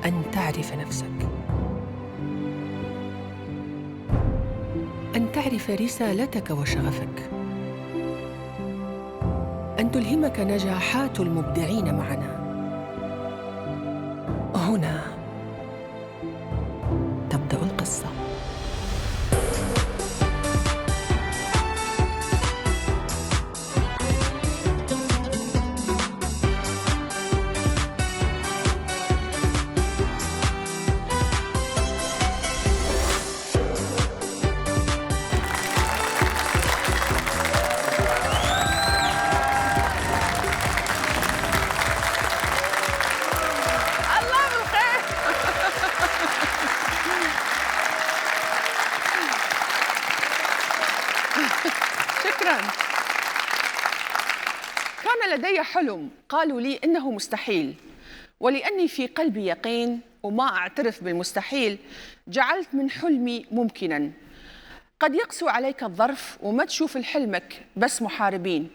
أن تعرف نفسك، أن تعرف رسالتك وشغفك، أن تلهمك نجاحات المبدعين معنا. هنا تبدأ القصة. كان لدي حلم قالوا لي إنه مستحيل، ولأني في قلبي يقين وما أعترف بالمستحيل جعلت من حلمي ممكناً. قد يقسو عليك الظرف وما تشوف لحلمك بس محاربين،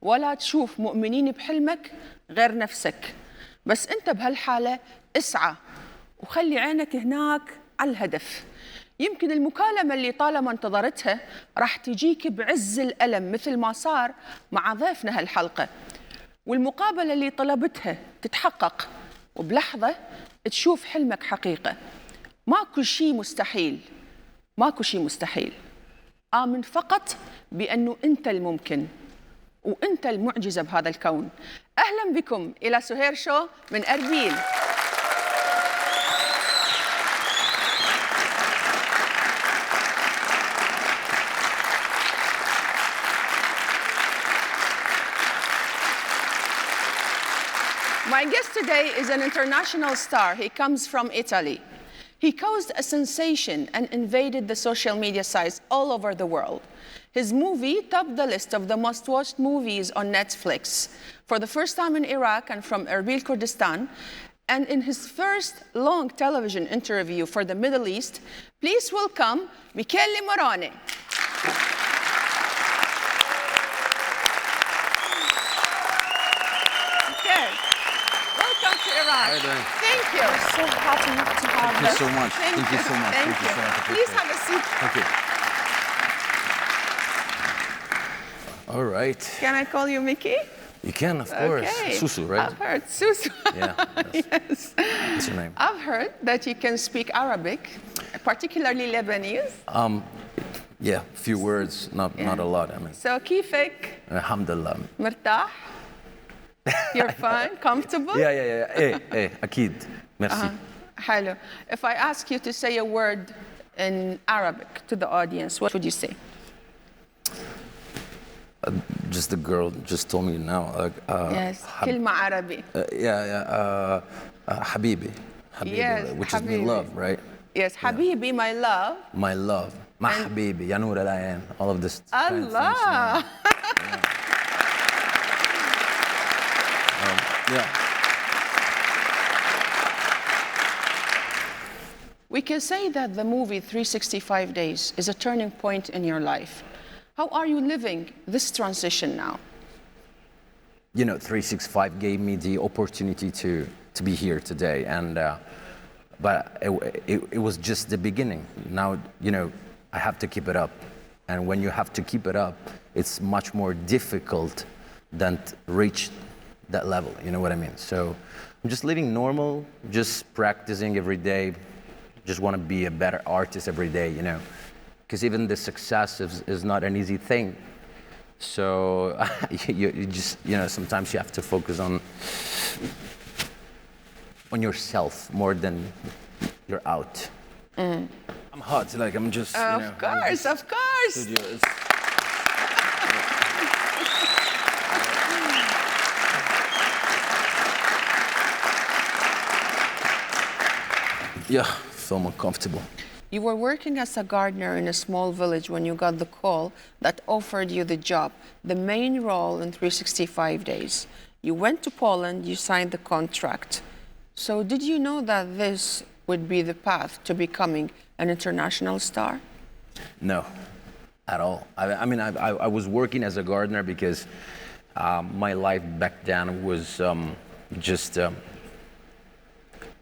ولا تشوف مؤمنين بحلمك غير نفسك. بس أنت بهالحالة اسعى وخلي عينك هناك على الهدف. يمكن المكالمة اللي طالما انتظرتها راح تجيك بعز الألم مثل ما صار مع ضيفنا هالحلقة، والمقابلة اللي طلبتها تتحقق وبلحظة تشوف حلمك حقيقة. ماكو شيء مستحيل، ماكو شيء مستحيل. آمن فقط بأنه أنت الممكن وأنت المعجزة بهذا الكون. أهلا بكم إلى سوهير شو من أربيل. My guest today is an international star. He comes from Italy. He caused a sensation and invaded the social media sites all over the world. His movie topped the list of the most watched movies on Netflix for the first time in Iraq and from Erbil, Kurdistan. And in his first long television interview for the Middle East, please welcome Michelli Mوروني. Thank you. I'm so happy to have Thank you so much. Thank you so much. Thank you so much. Please have a seat. Thank you. All right. Can I call you Mickey? You can, of course. Okay. Susu, right? I've heard Susu. Yeah. Yes. That's your name. I've heard that you can speak Arabic, particularly Lebanese. Yeah, few words, not a lot. I mean. So كيفك؟ Alhamdulillah. مرتاح? You're fine, comfortable? Yeah. Hey, أكيد. Merci. حلو. If I ask you to say a word in Arabic to the audience, what would you say? Just the girl just told me now. Yes, كلمة عربي. حبيبي. Yes, which حبيبي. means love, right? Yes, حبيبي, my love. My love. ما حبيبي يا نور العين. All of this. Allah. Yeah. We can say that the movie 365 Days is a turning point in your life. How are you living this transition now? You know, 365 gave me the opportunity to be here today, and but it was just the beginning. Now, you know, I have to keep it up, and when you have to keep it up, it's much more difficult than to reach that level. You know what I mean? So I'm just living normal, just practicing every day. Just want to be a better artist every day, you know, because even the success is not an easy thing. So you just, you know, sometimes you have to focus on yourself more than you're out. I'm hot, like I'm just, you know. Of course. Studio is, yeah, feel uncomfortable. You were working as a gardener in a small village when you got the call that offered you the job, the main role in 365 Days. You went to Poland, you signed the contract. So did you know that this would be the path to becoming an international star? No, at all. I mean, I was working as a gardener because My life back then was just a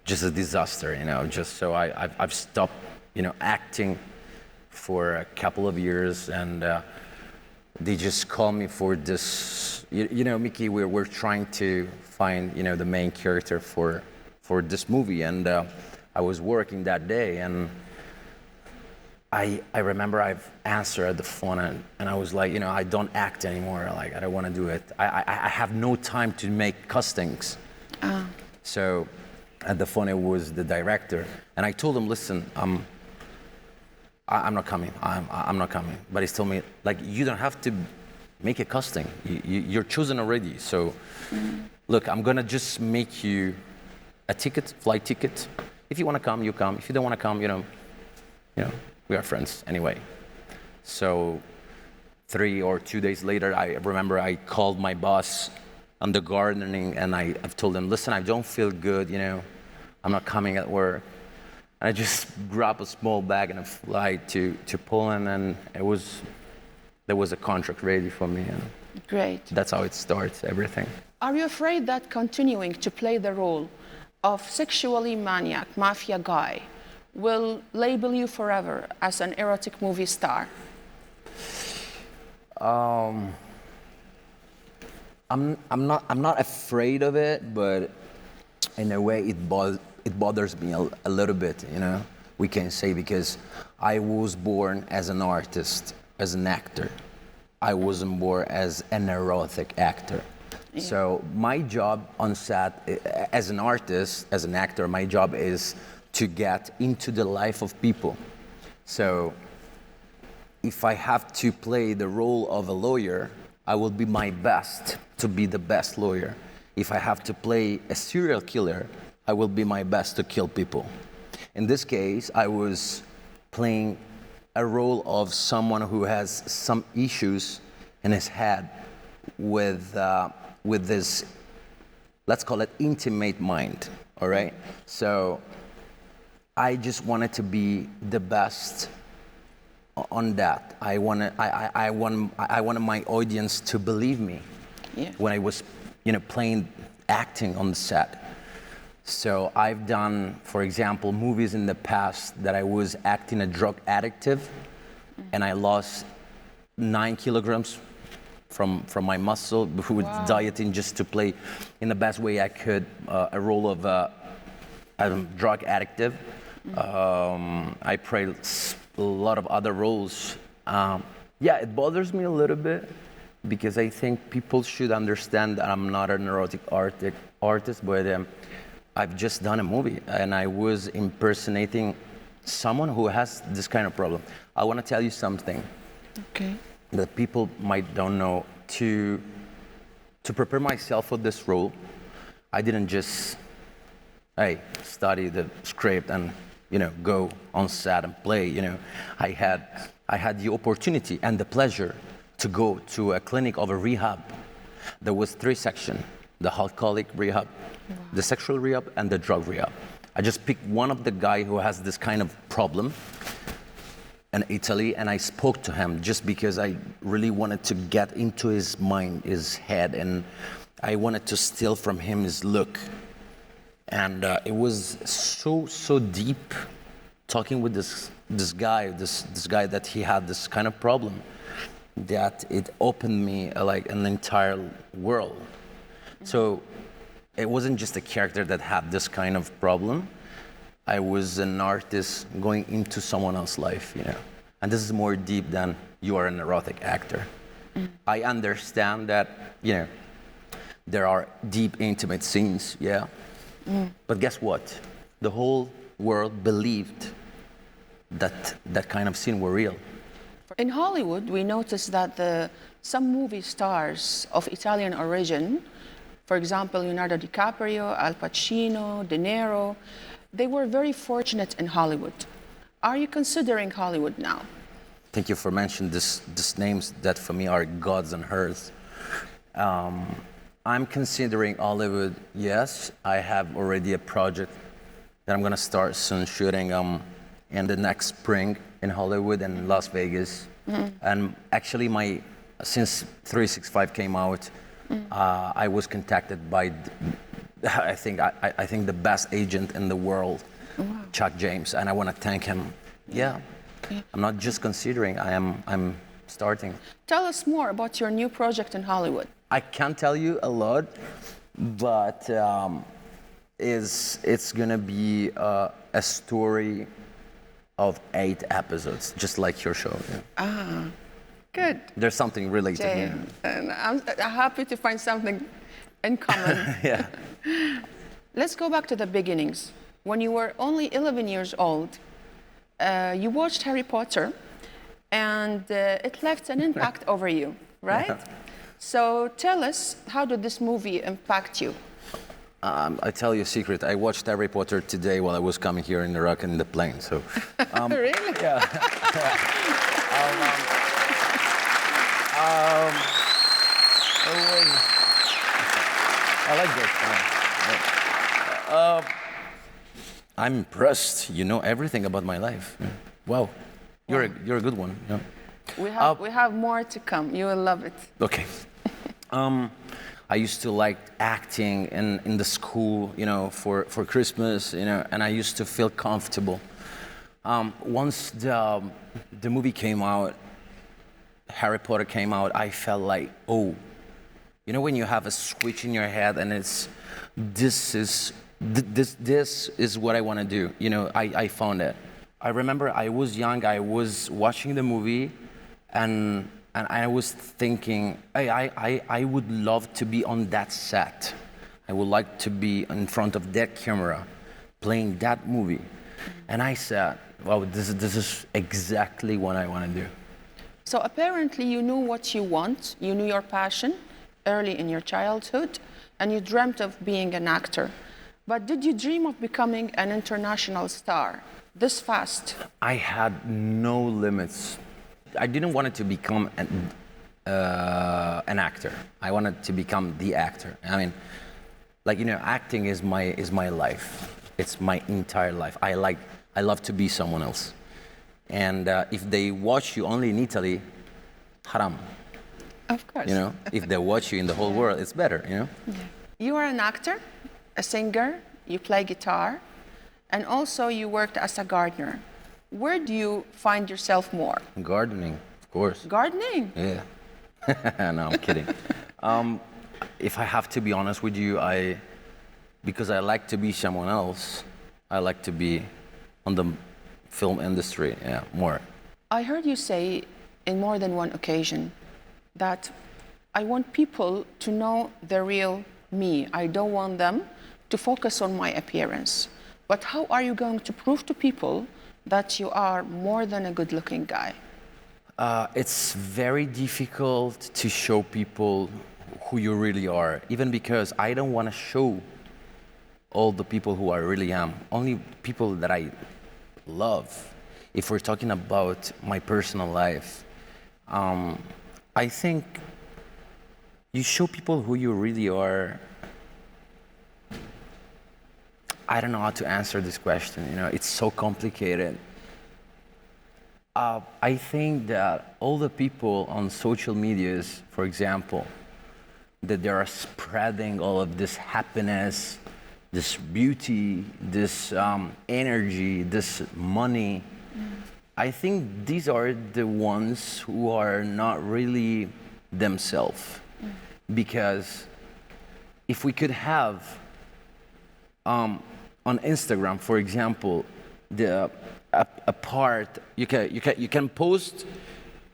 disaster, you know. Just so I've stopped, you know, acting for a couple of years, and they just called me for this. You know, Mickey, we're trying to find, you know, the main character for this movie, and I was working that day, and I remember I've answered the phone, and I was like, you know, I don't act anymore. Like, I don't want to do it. I have no time to make castings. So at the phone, it was the director, and I told him, listen, I'm not coming. I'm not coming. But he told me, like, you don't have to make a casting. You're chosen already. So, look, I'm gonna just make you a ticket, flight ticket. If you want to come, you come. If you don't want to come, you know, we are friends anyway. So 3 or 2 days later, I remember I called my boss on the gardening, and I've told him, listen, I don't feel good, you know, I'm not coming at work. And I just grabbed a small bag and a flight to Poland, and there was a contract ready for me, and Great. that's how it starts, everything. Are you afraid that continuing to play the role of sexually maniac mafia guy will label you forever as an erotic movie star? I'm not afraid of it, but in a way it bothers me a little bit, you know, we can say, because I was born as an artist, as an actor. I wasn't born as an erotic actor. Yeah. So my job on set, as an artist, as an actor, my job is to get into the life of people. So if I have to play the role of a lawyer, I will be my best to be the best lawyer. If I have to play a serial killer, I will be my best to kill people. In this case, I was playing a role of someone who has some issues in his head with this, let's call it intimate mind, all right? So I just wanted to be the best on that. I wanted my audience to believe me. Yeah. When I was, you know, acting on the set. So I've done, for example, movies in the past that I was acting a drug addictive, and I lost 9 kilograms from my muscle with dieting, just to play in the best way I could a role of a drug addictive. I played a lot of other roles. Yeah, it bothers me a little bit, because I think people should understand that I'm not an erotic artist, but I've just done a movie, and I was impersonating someone who has this kind of problem. I want to tell you something. Okay. That people might don't know. To prepare myself for this role, I didn't just study the script and, you know, go on set and play. You know, I had the opportunity and the pleasure to go to a clinic of a rehab. There was 3 sections: the alcoholic rehab, the sexual rehab, and the drug rehab. I just picked one of the guy who has this kind of problem in Italy, and I spoke to him just because I really wanted to get into his mind, his head, and I wanted to steal from him his look. And it was so deep, talking with this guy that he had this kind of problem, that it opened me like an entire world. So it wasn't just a character that had this kind of problem. I was an artist going into someone else's life, you know. And this is more deep than you are an erotic actor. I understand that, you know, there are deep, intimate scenes, yeah. But guess what? The whole world believed that that kind of scene were real. In Hollywood, we noticed that some movie stars of Italian origin, for example, Leonardo DiCaprio, Al Pacino, De Niro, they were very fortunate in Hollywood. Are you considering Hollywood now? Thank you for mentioning these names that for me are gods on earth. I'm considering Hollywood, yes. I have already a project that I'm gonna start soon shooting in the next spring in Hollywood and Las Vegas. And actually since 365 came out, I was contacted by, I think the best agent in the world, Chuck James, and I want to thank him. Yeah, I'm not just considering, I'm starting. Tell us more about your new project in Hollywood. I can't tell you a lot, but it's gonna be a story of 8 episodes, just like your show. Yeah. Good. There's something related. Jay, Yeah. and I'm happy to find something in common. Yeah. Let's go back to the beginnings. When you were only 11 years old, you watched Harry Potter, and it left an impact over you, right? Yeah. So tell us, how did this movie impact you? I tell you a secret. I watched Harry Potter today while I was coming here in Iraq in the plane. So. Really? Yeah. I like this. I'm impressed. You know everything about my life. Wow, you're a good one. Yeah. We have more to come. You will love it. Okay. I used to like acting in the school, you know, for Christmas, you know, and I used to feel comfortable. Once the movie came out, Harry Potter came out, I felt like, oh, you know when you have a switch in your head and it's, this is what I want to do. You know, I found it. I remember I was young, I was watching the movie, and I was thinking, hey, I would love to be on that set. I would like to be in front of that camera, playing that movie. And I said, wow, this is exactly what I want to do. So apparently you knew what you want, you knew your passion early in your childhood, and you dreamt of being an actor. But did you dream of becoming an international star this fast? I had no limits. I didn't want to become an actor. I wanted to become the actor. I mean, like, you know, acting is my life. It's my entire life. I love to be someone else. And if they watch you only in Italy, haram. Of course. You know, if they watch you in the whole world, it's better, you know? Yeah. You are an actor, a singer, you play guitar, and also you worked as a gardener. Where do you find yourself more? Gardening, of course. Gardening? Yeah. No, I'm kidding. If I have to be honest with you, because I like to be someone else, I like to be on the film industry, yeah, more. I heard you say in more than one occasion that I want people to know the real me. I don't want them to focus on my appearance. But how are you going to prove to people that you are more than a good-looking guy? It's very difficult to show people who you really are, even because I don't want to show all the people who I really am, only people that I love. If we're talking about my personal life, I think you show people who you really are. I don't know how to answer this question, you know, it's so complicated. I think that all the people on social medias, for example, that they are spreading all of this happiness, this beauty, this energy, this money. I think these are the ones who are not really themselves. Because if we could have on Instagram, for example, a part you can post,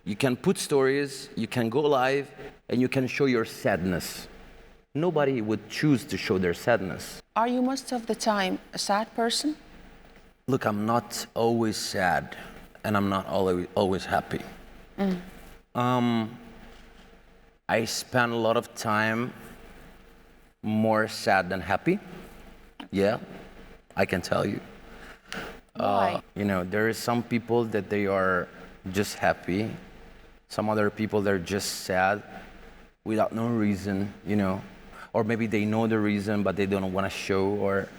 you can put stories, you can go live, and you can show your sadness. Nobody would choose to show their sadness. Are you most of the time a sad person? Look, I'm not always sad, and I'm not always happy. I spend a lot of time more sad than happy. Yeah, I can tell you. Why? You know, there is some people that they are just happy. Some other people, they're just sad without no reason, you know. Or maybe they know the reason, but they don't want to show. Or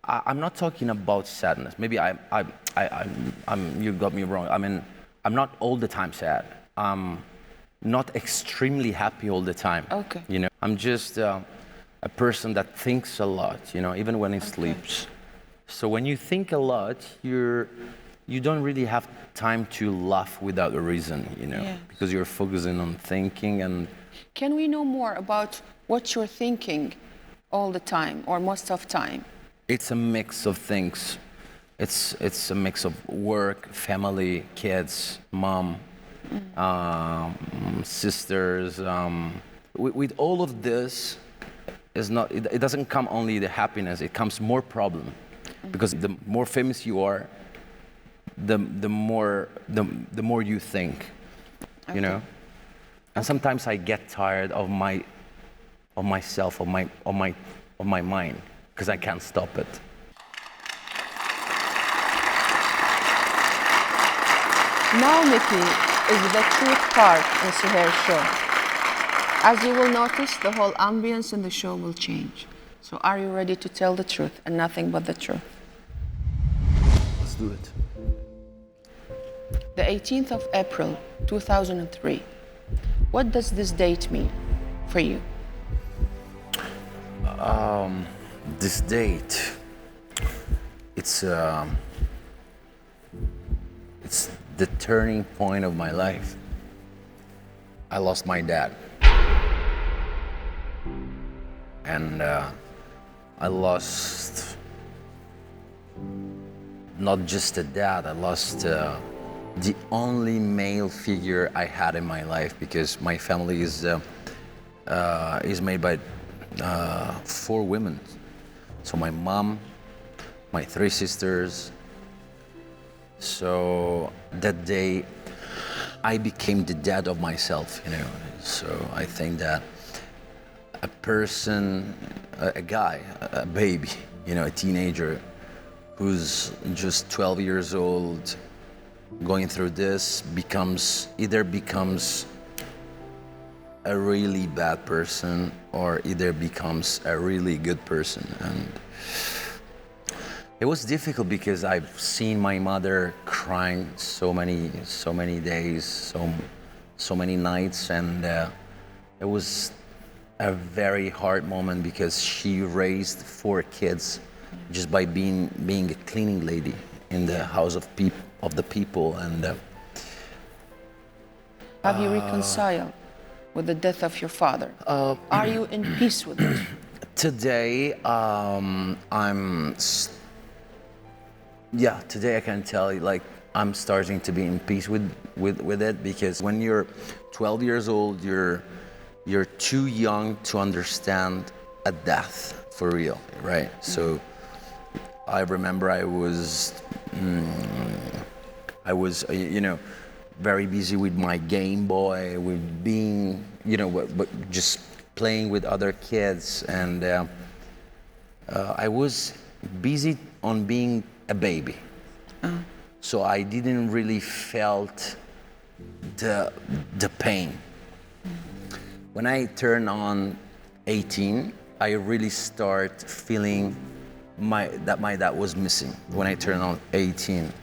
I'm not talking about sadness. Maybe you got me wrong. I mean, I'm not all the time sad. I'm not extremely happy all the time. Okay. You know, I'm just a person that thinks a lot, you know, even when he sleeps. So when you think a lot, you don't really have time to laugh without a reason, you know, Yes. because you're focusing on thinking. And Can we know more about what you're thinking all the time or most of time? it's a mix of things. It's a mix of work, family, kids, mom, sisters. With all of this, it doesn't come only the happiness. It comes more problem, because the more famous you are, the more you think, you know. And sometimes I get tired of myself, of my mind, because I can't stop it. Now, Mickey, is the truth part in Souhair's show. As you will notice, the whole ambience in the show will change. So are you ready to tell the truth and nothing but the truth? Let's do it. The 18th of April, 2003. What does this date mean for you? This date, it's the turning point of my life. I lost my dad. And I lost not just a dad, I lost the only male figure I had in my life, because my family is made by 4 women. So my mom, my 3 sisters. So that day, I became the dad of myself, you know. So I think that a person, a guy, a baby, you know, a teenager who's just 12 years old, going through this, becomes a really bad person, or either becomes a really good person. And it was difficult because I've seen my mother crying so many days, so many nights, and it was a very hard moment, because she raised 4 kids just by being a cleaning lady in the house of the people. And Have you reconciled with the death of your father? Are you in peace with it? today, today I can tell you, like, I'm starting to be in peace with it, because when you're 12 years old, you're too young to understand a death for real, right? So I remember I was, you know, very busy with my Game Boy, with being, you know, but just playing with other kids, and I was busy on being a baby. So I didn't really felt the pain. When I turned on 18, I really start feeling that my dad was missing when I turned on 18.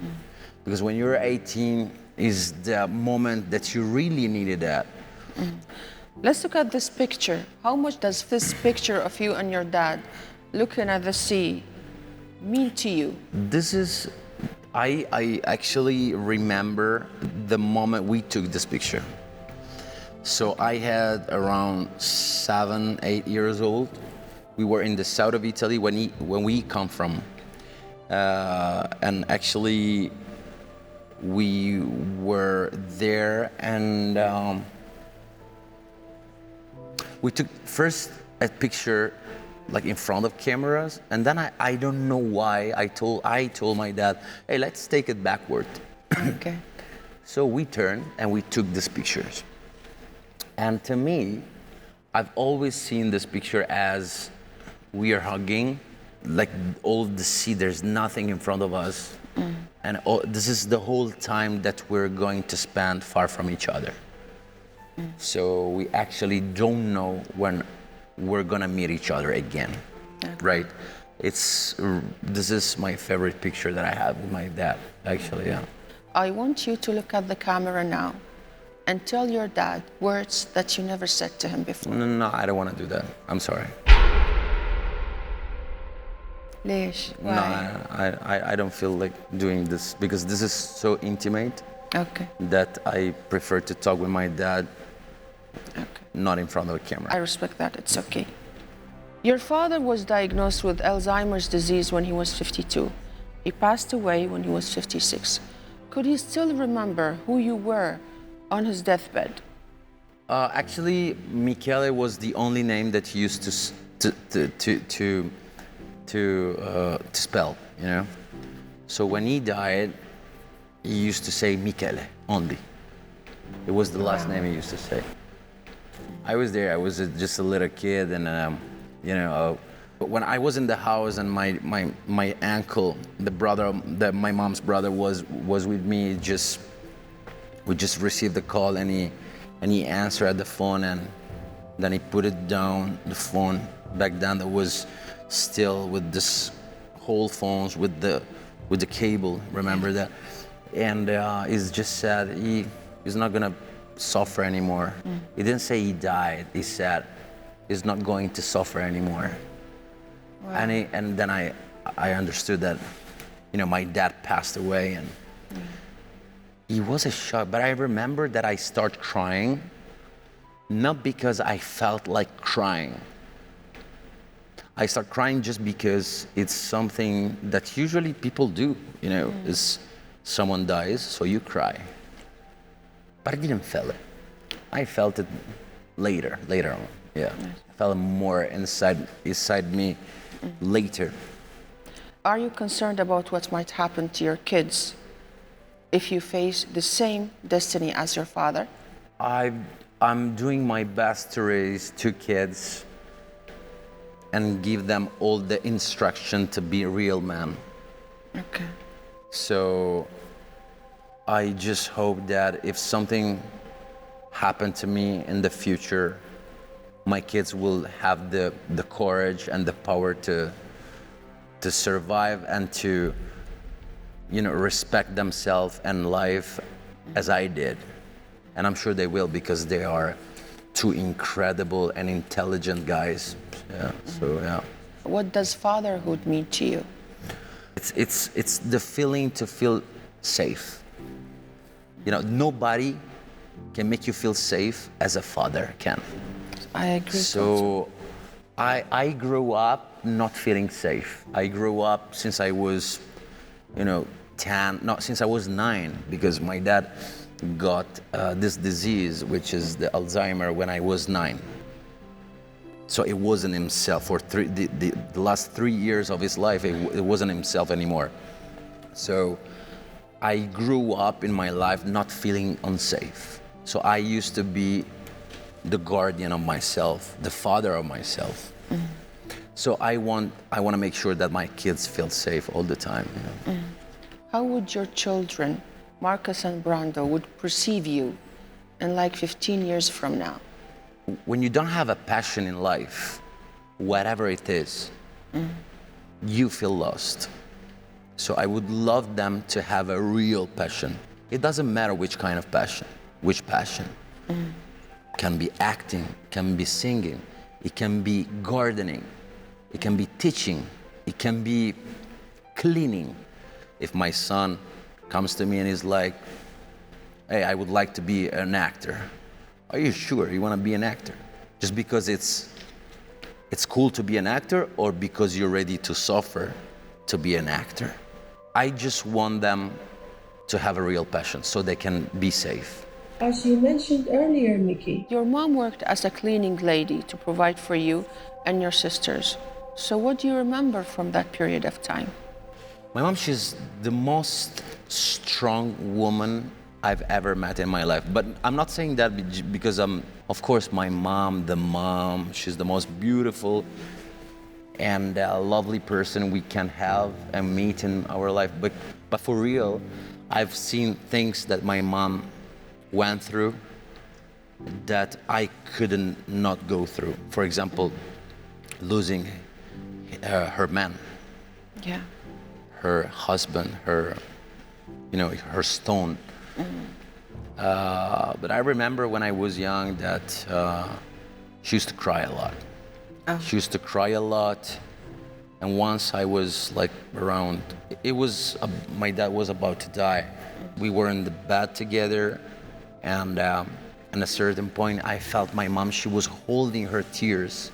Because when you're 18 is the moment that you really needed that. Let's look at this picture. How much does this picture of you and your dad looking at the sea mean to you? This is, I actually remember the moment we took this picture. So I had around 7, 8 years old. We were in the south of Italy when we come from. And actually, we were there, and we took first a picture like in front of cameras, and then I don't know why I told my dad, hey, let's take it backward. Okay. So we turned and we took these pictures. And to me, I've always seen this picture as we are hugging, like all the sea, there's nothing in front of us. And this is the whole time that we're going to spend far from each other. So we actually don't know when we're gonna meet each other again, right? This is my favorite picture that I have with my dad, actually, yeah. I want you to look at the camera now and tell your dad words that you never said to him before. No, I don't want to do that. I'm sorry. ليش? No, I don't feel like doing this because this is so intimate Okay. that I prefer to talk with my dad, not in front of a camera. I respect that. It's okay. Your father was diagnosed with Alzheimer's disease when he was 52. He passed away when he was 56. Could he still remember who you were on his deathbed? Actually, Michele was the only name that he used to spell, you know. So when he died, he used to say Michele only. It was the last name he used to say. I was there. I was just a little kid, and you know, but when I was in the house and my uncle, my mom's brother was with me. We just received the call, and he answered the phone, and then he put it down. The phone back then that was still with this whole phones with the cable. Remember that? And he's just said he's not gonna suffer anymore. He didn't say he died. He said he's not going to suffer anymore. Wow. And then I understood that, you know, my dad passed away, and it was a shock. But I remember that I started crying, not because I felt like crying. I start crying just because it's something that usually people do, you know, is someone dies, so you cry. But I didn't feel it. I felt it later on, yeah. I felt it more inside me later. Are you concerned about what might happen to your kids if you face the same destiny as your father? I'm doing my best to raise two kids and give them all the instruction to be real men. Okay. So I just hope that if something happened to me in the future, my kids will have the courage and the power to survive and to, you know, respect themselves and life as I did. And I'm sure they will, because they are two incredible and intelligent guys. Yeah, so yeah. What does fatherhood mean to you? It's the feeling to feel safe. You know, nobody can make you feel safe as a father can. I agree. So I grew up not feeling safe. I grew up since I was, you know, 10, no, since I was 9, because my dad got this disease, which is the Alzheimer, when I was 9. So it wasn't himself for the last 3 years of his life. It wasn't himself anymore. So I grew up in my life not feeling unsafe. So I used to be the guardian of myself, the father of myself. So I want to make sure that my kids feel safe all the time. You know? How would your children, Marcus and Brando, would perceive you in like 15 years from now? When you don't have a passion in life, whatever it is, you feel lost. So I would love them to have a real passion. It doesn't matter which kind of passion, which passion. Can be acting, can be singing, it can be gardening, it can be teaching, it can be cleaning. If my son comes to me and is like, hey, I would like to be an actor. Are you sure you want to be an actor? Just because it's cool to be an actor, or because you're ready to suffer to be an actor? I just want them to have a real passion so they can be safe. As you mentioned earlier, Mickey, Your mom worked as a cleaning lady to provide for you and your sisters. So what do you remember from that period of time? My mom, she's the most strong woman I've ever met in my life. But I'm not saying that because of course, my mom, she's the most beautiful and lovely person we can have and meet in our life. But for real, I've seen things that my mom went through that I couldn't not go through. For example, losing her man, Yeah. her husband, her stone. But I remember when I was young that she used to cry a lot. She used to cry a lot. And once I was like around, my dad was about to die. We were in the bed together, and at a certain point, I felt my mom, she was holding her tears.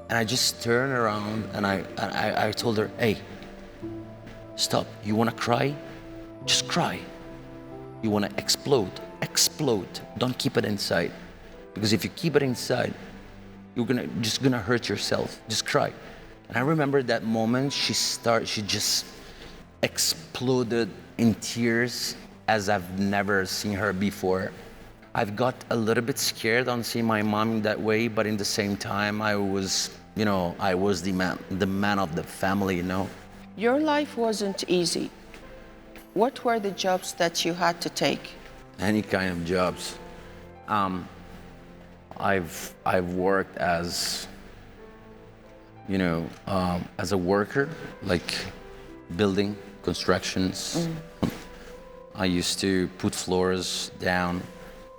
And I just turned around and I told her, hey, stop. You wanna cry? Just cry. You wanna explode? Explode. Don't keep it inside. Because if you keep it inside, you're just gonna hurt yourself. Just cry. And I remember that moment, she just exploded in tears as I've never seen her before. I've got a little bit scared on seeing my mom that way, but in the same time, I was the man of the family, you know. Your life wasn't easy. What were the jobs that you had to take? Any kind of jobs. I've worked as, as a worker, like building, constructions. I used to put floors down.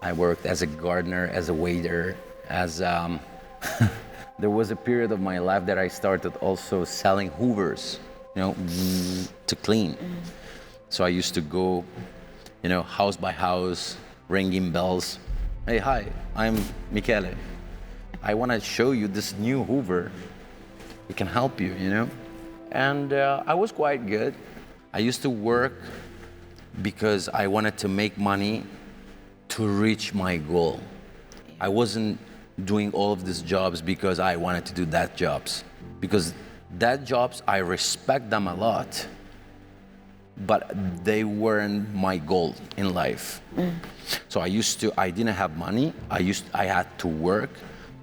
I worked as a gardener, as a waiter, as there was a period of my life that I started also selling hoovers, to clean. So I used to go, house by house, ringing bells. Hey, hi, I'm Michele. I want to show you this new hoover. It can help you, And I was quite good. I used to work because I wanted to make money to reach my goal. I wasn't doing all of these jobs because I wanted to do that jobs. Because that jobs, I respect them a lot, but they weren't my goal in life. So I didn't have money. I had to work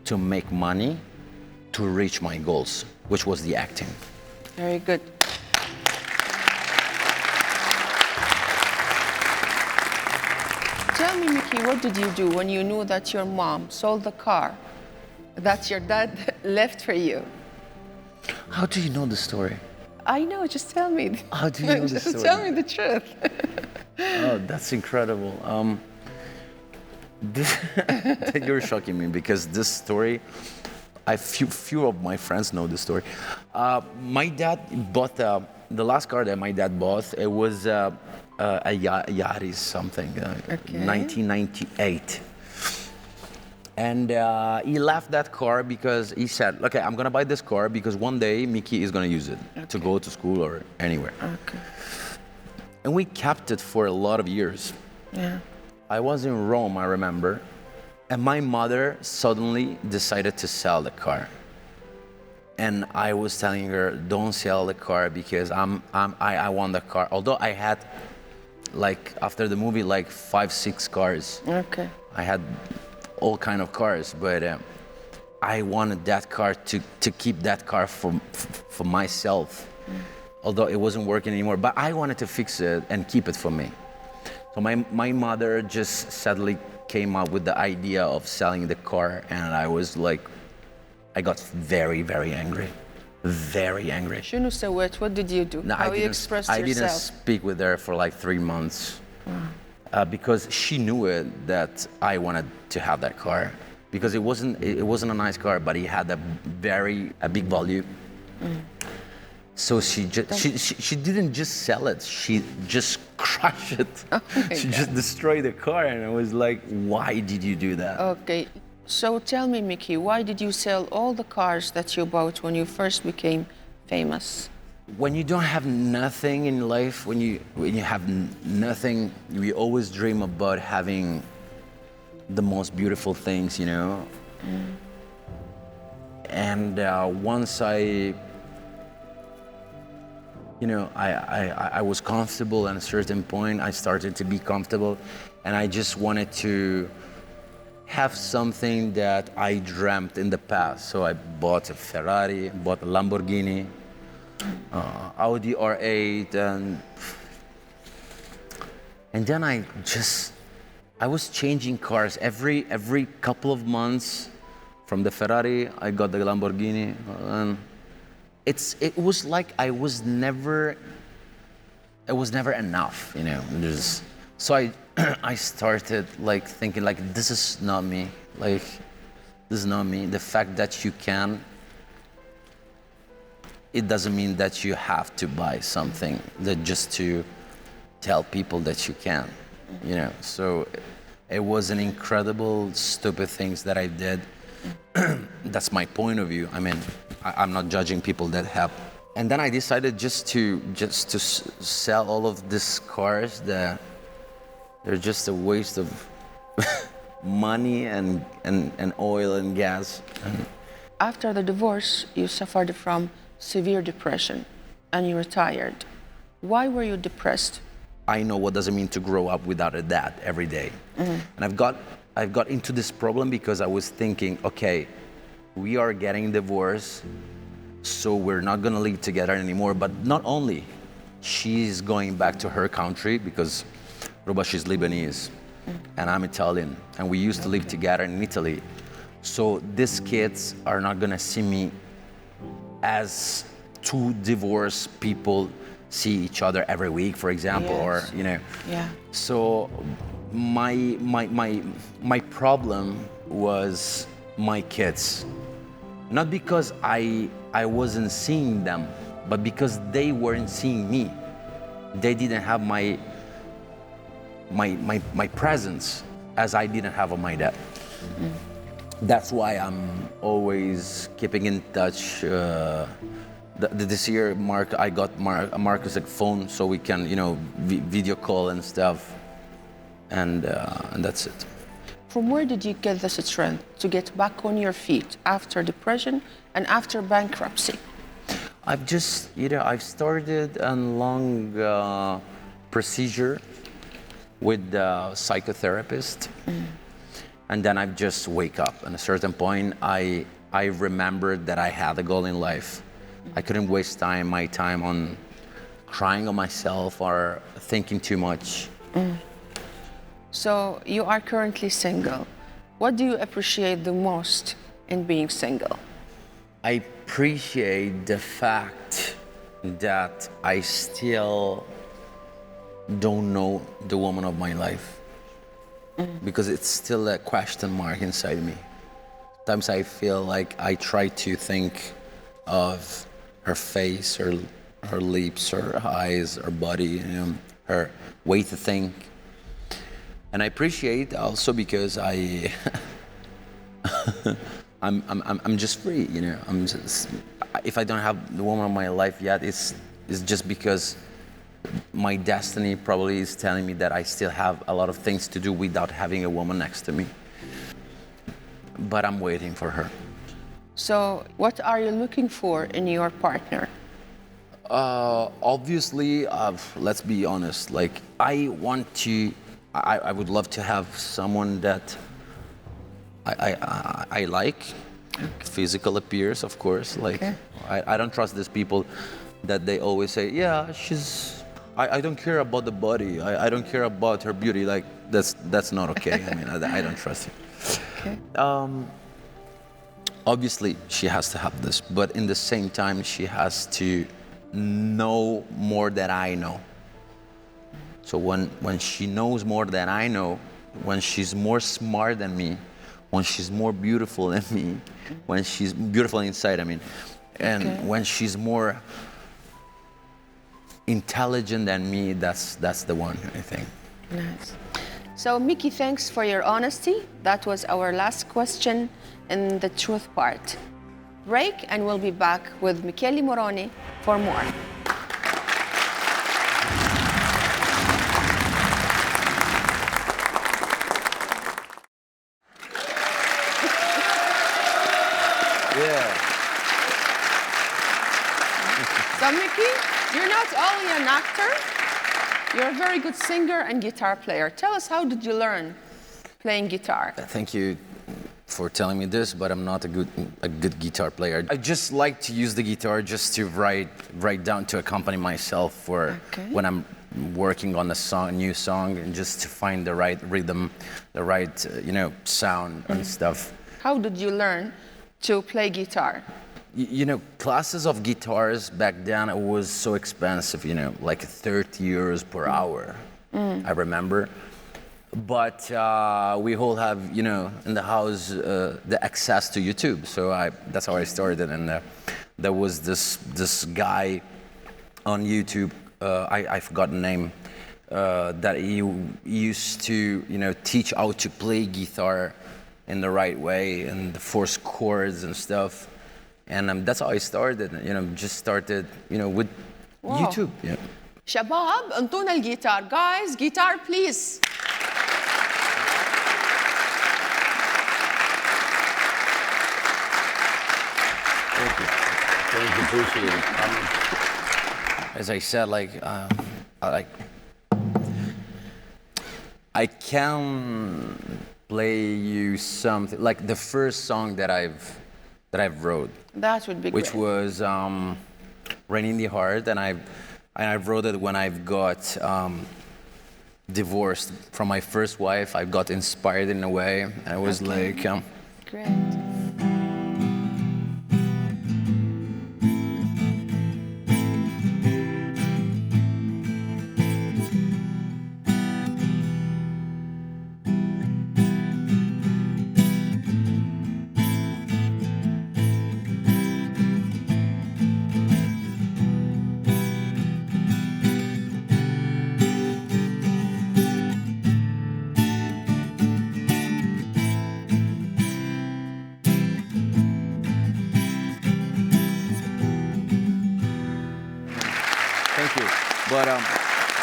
to make money to reach my goals, which was the acting. Very good. Tell me, Mickey, what did you do when you knew that your mom sold the car that your dad left for you? How do you know the story? I know, just tell me. How do you know the story? Just tell me the truth. Oh, that's incredible. You're shocking me because this story, few of my friends know the story. My dad bought the last car that my dad bought. It was a Yaris something, 1998. And he left that car because he said, okay, I'm gonna buy this car because one day Mickey is gonna use it to go to school or anywhere. Okay. And we kept it for a lot of years. Yeah. I was in Rome, I remember, and my mother suddenly decided to sell the car. And I was telling her, don't sell the car because I want the car. Although I had, after the movie, 5-6 cars. Okay. I had all kind of cars, but I wanted that car to keep that car for myself. Although it wasn't working anymore, but I wanted to fix it and keep it for me. So my mother just sadly came up with the idea of selling the car, and I got very, very angry. Very angry. شنو سويت? What did you do? No, How you expressed yourself? I didn't speak with her for 3 months. Because she knew that I wanted to have that car. Because it wasn't a nice car, but it had a big value. So she didn't just sell it, she just crushed it. She just destroyed the car, and I was like, why did you do that? Okay, so tell me, Mickey, why did you sell all the cars that you bought when you first became famous? When you don't have nothing in life, when you have nothing, we always dream about having the most beautiful things, And once I was comfortable at a certain point. I started to be comfortable, and I just wanted to have something that I dreamt in the past. So I bought a Ferrari, bought a Lamborghini, Audi R8, and then I was changing cars every couple of months. From the Ferrari, I got the Lamborghini, and it was like it was never enough, So I started like thinking like, this is not me. Like, this is not me. The fact that you can, it doesn't mean that you have to buy something that just to tell people that you can, you know. So it was an incredible, stupid things that I did. That's my point of view. I mean, I'm not judging people that have. And then I decided just to sell all of these cars that they're just a waste of money and oil and gas. After the divorce, you suffered from severe depression and you retired. Why were you depressed? I know what does it mean to grow up without a dad every day. And I've got into this problem because I was thinking, okay, we are getting divorced, so we're not gonna live together anymore. But not only, she's going back to her country because Ruba, she's Lebanese and I'm Italian, and we used to live together in Italy. So these kids are not gonna see me as two divorced people see each other every week, for example, or you know. Yeah. So my problem was my kids, not because I wasn't seeing them, but because they weren't seeing me. They didn't have my presence as I didn't have on my dad. That's why I'm always keeping in touch. This year, I got Marcus a phone so we can, you know, video call and stuff, and that's it. From where did you get the strength to get back on your feet after depression and after bankruptcy? I've just, you know, I've started a long procedure with the psychotherapist, and then I've just wake up. At a certain point, I remembered that I had a goal in life. I couldn't waste my time on crying on myself or thinking too much. So you are currently single. What do you appreciate the most in being single? I appreciate the fact that I still don't know the woman of my life, because it's still a question mark inside me. Sometimes I feel like I try to think of her face, her lips, her eyes, her body, you know, her way to think. And I appreciate also because I'm just free, you know. I'm just, if I don't have the woman of my life yet, it's just because my destiny probably is telling me that I still have a lot of things to do without having a woman next to me. But I'm waiting for her. So what are you looking for in your partner? Obviously, let's be honest, like I would love to have someone that I like. Physical appearance, of course. Like, I don't trust these people that they always say, yeah, I don't care about the body. I don't care about her beauty. Like, that's not okay. I mean, I don't trust it. Okay. Obviously, she has to have this, but in the same time, she has to know more than I know. So when she knows more than I know, when she's more smart than me, when she's more beautiful than me, when she's beautiful inside, I mean, and when she's more intelligent than me, that's the one, I think. Nice. So, Miki, thanks for your honesty. That was our last question in the truth part. Break, and we'll be back with Michele Mوروني for more. So, Miki, you're not only an actor, you're a very good singer and guitar player. Tell us, how did you learn playing guitar? Thank you for telling me this, but I'm not a good guitar player. I just like to use the guitar just to write down, to accompany myself for when I'm working on a new song, and just to find the right rhythm, the right sound and stuff. How did you learn to play guitar? You know, classes of guitars back then, it was so expensive, like 30 euros per hour, I remember. but we all have, you know, in the house the access to YouTube. So that's how I started. And there was this guy on YouTube. I forgot the name. That he used to, you know, teach how to play guitar in the right way and the force chords and stuff. And that's how I started. You know, just started, you know, with YouTube. Yeah. شباب انطونا الجيتار. Guys, guitar please. Thank you. Thank you. Appreciate it. As I said, I can play you something like the first song that I've wrote. That would be which great. was "Rain in the Heart," and I wrote it when I've got divorced from my first wife. I got inspired in a way. I was like, Great.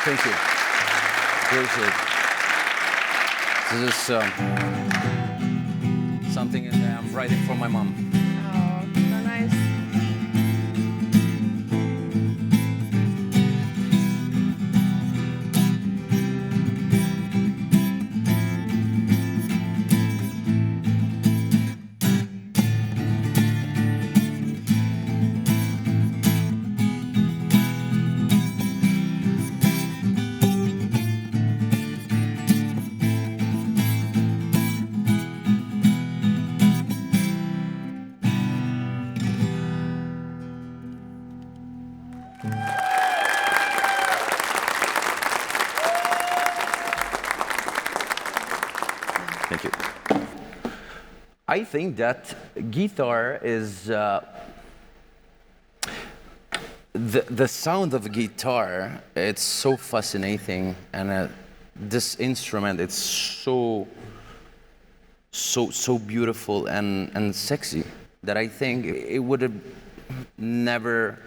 Thank you. Appreciate it. This is something that I'm writing for my mom. Oh, so nice. Thank you. I think that guitar is the sound of guitar. It's so fascinating, and this instrument, it's so beautiful and sexy that I think it would have never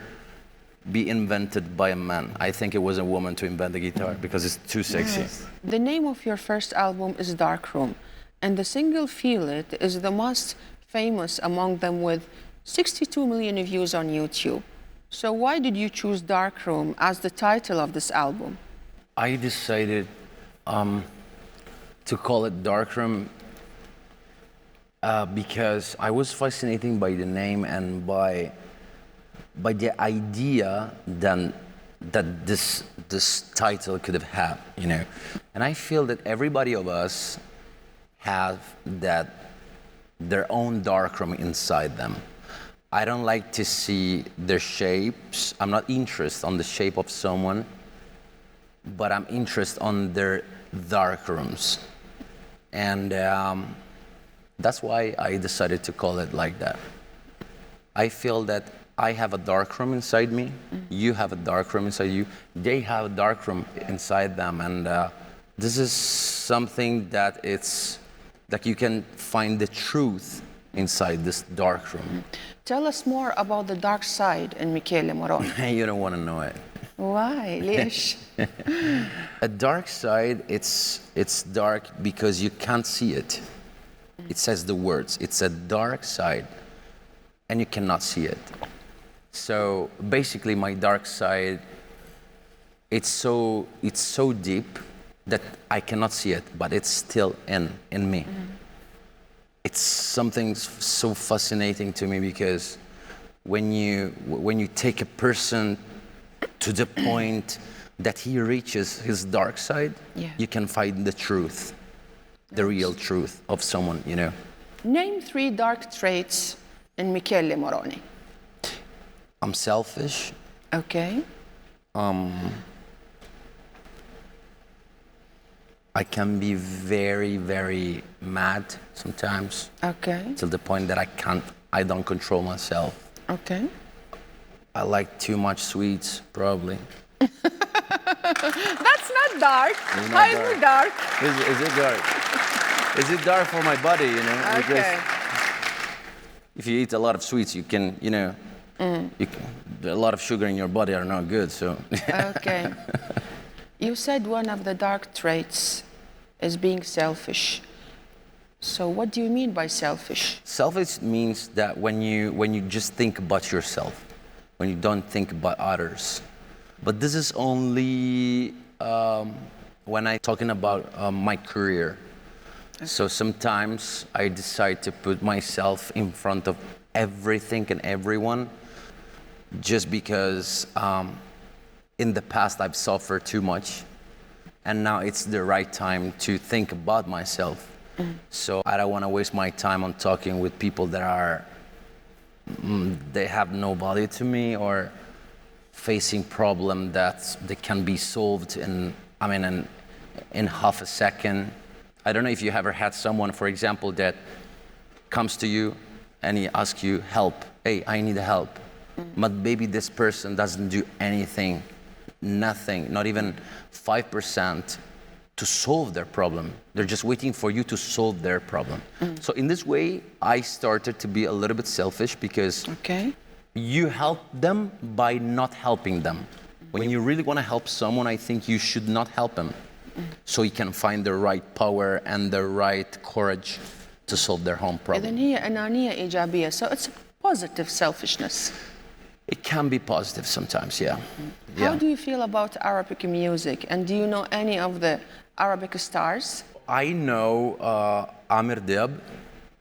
be invented by a man. I think it was a woman to invent the guitar because it's too sexy. Yes. The name of your first album is Dark Room, and the single Feel It is the most famous among them with 62 million views on YouTube. So why did you choose Dark Room as the title of this album? I decided to call it Dark Room because I was fascinated by the name and by the idea that this title could have had, you know. And I feel that everybody of us have their own darkroom inside them. I don't like to see their shapes. I'm not interested on the shape of someone, but I'm interested on their darkrooms. And that's why I decided to call it like that. I feel that I have a darkroom inside me, you have a darkroom inside you, they have a darkroom inside them, and this is something that it's like you can find the truth inside this darkroom. Tell us more about the dark side in Michele Moroni. You don't want to know it. Why? ليش? A dark side, it's dark because you can't see it. It says the words, it's a dark side, and you cannot see it. So basically my dark side, it's so deep that I cannot see it, but it's still in me. It's something so fascinating to me because when you take a person to the point that he reaches his dark side, you can find the truth, the real truth of someone, you know. Name 3 dark traits in Michele Moroni. I'm selfish. I can be very, very mad sometimes. Okay. Till the point that I don't control myself. Okay. I like too much sweets, probably. That's not dark. It's not Highly dark. Is it dark? Is it dark for my body, you know? Okay. Because if you eat a lot of sweets, you can, you know, a lot of sugar in your body are not good, so. Okay. You said one of the dark traits is being selfish. So what do you mean by selfish? Selfish means that when you just think about yourself, when you don't think about others. But this is only when I'm talking about my career. Okay. So sometimes I decide to put myself in front of everything and everyone just because in the past I've suffered too much and now it's the right time to think about myself. So I don't want to waste my time on talking with people that are, they have no value to me or facing problem that they can be solved in half a second. I don't know if you ever had someone, for example, that comes to you and he asks you help. Hey, I need help. But maybe this person doesn't do anything, nothing, not even 5% to solve their problem. They're just waiting for you to solve their problem. So in this way, I started to be a little bit selfish because you help them by not helping them. When you really want to help someone, I think you should not help them. So you can find the right power and the right courage to solve their own problem. إذن هي أنانية إيجابية. So it's positive selfishness. It can be positive sometimes, yeah. How do you feel about Arabic music? And do you know any of the Arabic stars? I know Amir Diab.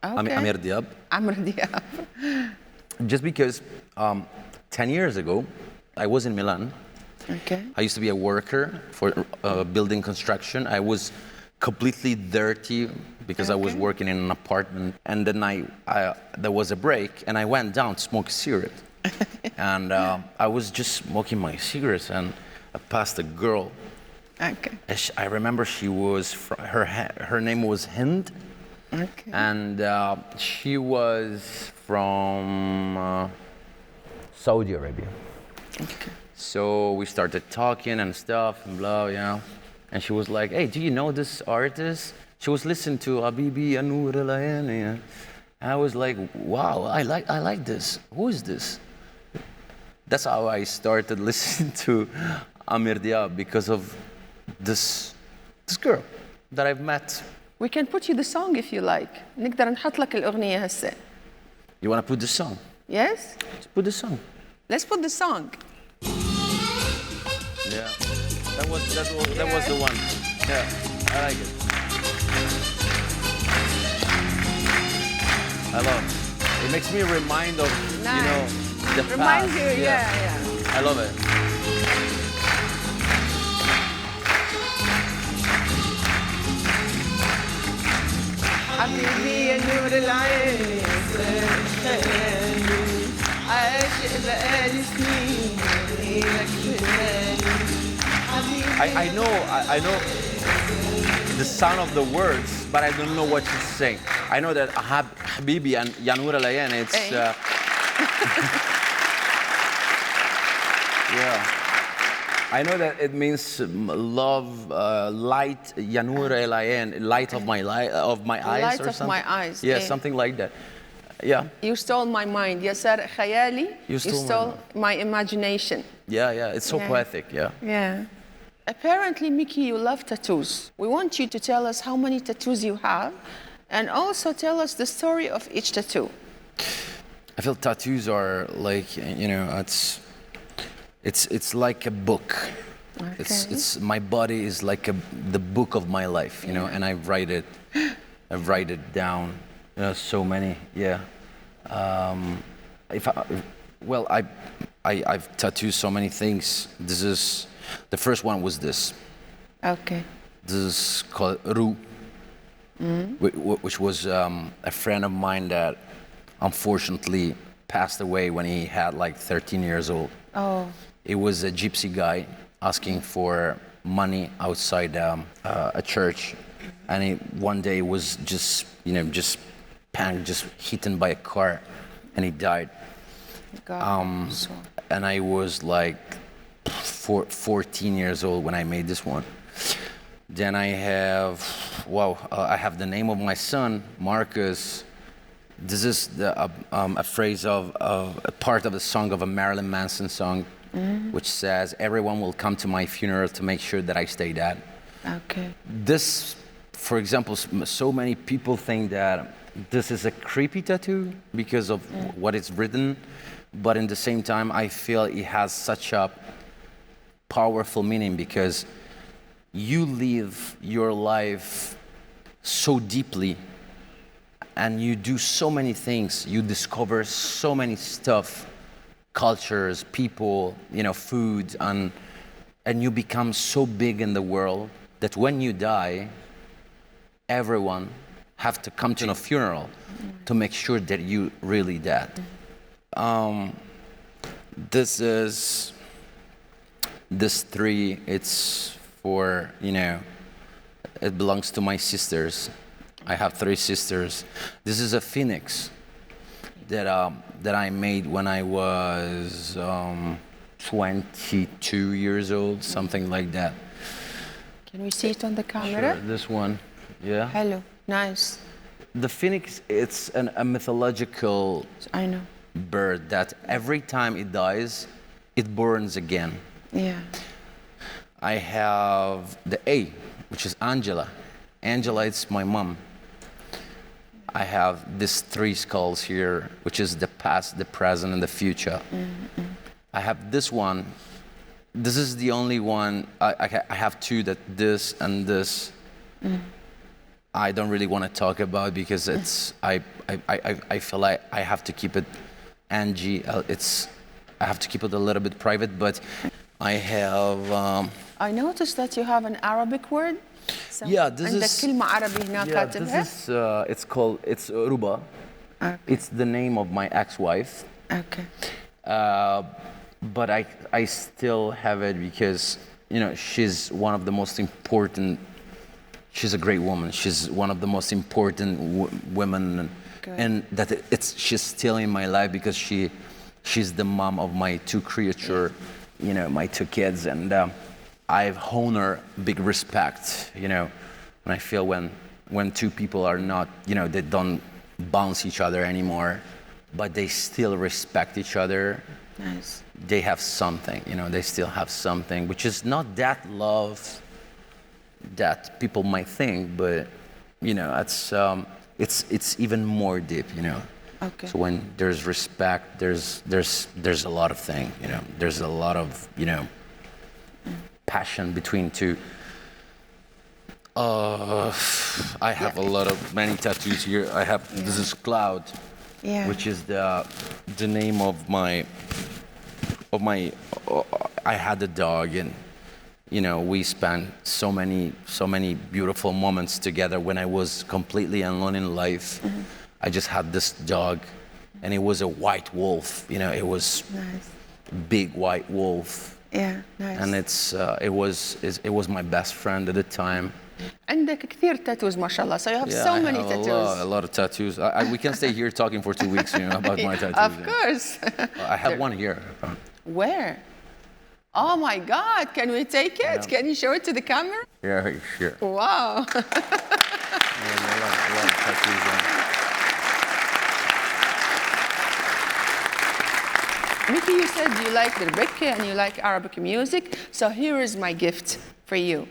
Okay. Amir Diab. Amir Diab. Just because 10 years ago, I was in Milan. Okay. I used to be a worker for building construction. I was completely dirty because I was working in an apartment. And then there was a break and I went down to smoke a cigarette. And I was just smoking my cigarettes and I passed a girl. Okay. I remember she was, her name was Hind. Okay. And she was from Saudi Arabia. Okay. So we started talking and stuff and blah, yeah. And she was like, hey, do you know this artist? She was listening to Habibi Anur Al-Ayani. I was like, wow, I like this. Who is this? That's how I started listening to Amir Diab, because of this girl that I've met. We can put you the song if you like. نقدر نحط لك الأغنية هسه. You want to put the song? Yes? Let's put the song. Let's put the song. Yeah, that was the one. Yeah, I like it. I love it. It makes me remind of, Nice. you know, the Reminds past. you, yeah. I love it. حبيبي يا نور العين خيالي عاشق بقالي سنين لك I know the sound of the words, but I don't know what she's saying. I know that Habibi and Yanur Alayan, it's yeah. I know that it means love, light, Yanur Alayan, light of my eyes, light or of something. my eyes. Yeah, something like that. Yeah. You stole my mind. يسار خيالي. You stole my imagination. Yeah, it's so poetic, yeah. Yeah. Apparently, Mickey, you love tattoos. We want you to tell us how many tattoos you have, and also tell us the story of each tattoo. I feel tattoos are like, you know, it's like a book. Okay. It's my body is like the book of my life, you know, and I write it down. You know, so many, yeah. I've tattooed so many things. The first one was this. Okay. This is called Ru, which was a friend of mine that unfortunately passed away when he had like 13 years old. Oh. It was a gypsy guy asking for money outside a church, and one day was just panicked, just hit by a car, and he died. God. And I was like 14 years old when I made this one. Then I have I have the name of my son, Marcus. This is a phrase of a part of a song of a Marilyn Manson song, which says, "Everyone will come to my funeral to make sure that I stay dead." Okay. This, for example, so many people think that this is a creepy tattoo because of what it's written, but in the same time, I feel it has such a powerful meaning because you live your life so deeply and you do so many things. You discover so many stuff, cultures, people, food, and you become so big in the world that when you die, everyone have to come to a funeral to make sure that you really dead. This tree, it's for, it belongs to my sisters. I have 3 sisters. This is a phoenix that I made when I was 22 years old, something like that. Can we see it on the camera? Sure, this one, yeah. Hello, nice. The phoenix, it's a mythological bird that every time it dies, it burns again. Yeah. I have the A, which is Angela. Angela, it's my mom. I have these 3 skulls here, which is the past, the present, and the future. I have this one. This is the only one. I have 2 that this and this. I don't really want to talk about because it's. I feel like I have to keep it. Angie, I have to keep it a little bit private, but I have. I noticed that you have an Arabic word. Yeah, this عندك is. كلمة عربي هنا كاتبها. This is it's Ruba. Okay. It's the name of my ex-wife. Okay. But I still have it because she's one of the most important. She's a great woman. She's one of the most important women, and that she's still in my life because she's the mom of my 2 creatures, my 2 kids, and I've honor big respect. When I feel when 2 people are not, they don't bounce each other anymore, but they still respect each other. Nice. They have something, they still have something, which is not that love that people might think, but it's even more deep, Okay. So when there's respect, there's a lot of things, there's a lot of passion between 2. I have many tattoos here. This is Cloud, which is the name of my. I had a dog, and we spent so many beautiful moments together when I was completely alone in life. I just had this dog, and it was a white wolf. It was Nice. big white wolf. Yeah, nice. And it was my best friend at the time. عندك كثير tattoos ما شاء الله. So you have so many tattoos. A lot of tattoos. We can stay here talking for 2 weeks, about my tattoos. Of course. I have one here. Where? Oh my God! Can we take it? Yeah. Can you show it to the camera? Yeah, sure. Wow. A lot of tattoos. Mickey, you said you like the Rebecca and you like Arabic music. So here is my gift for you.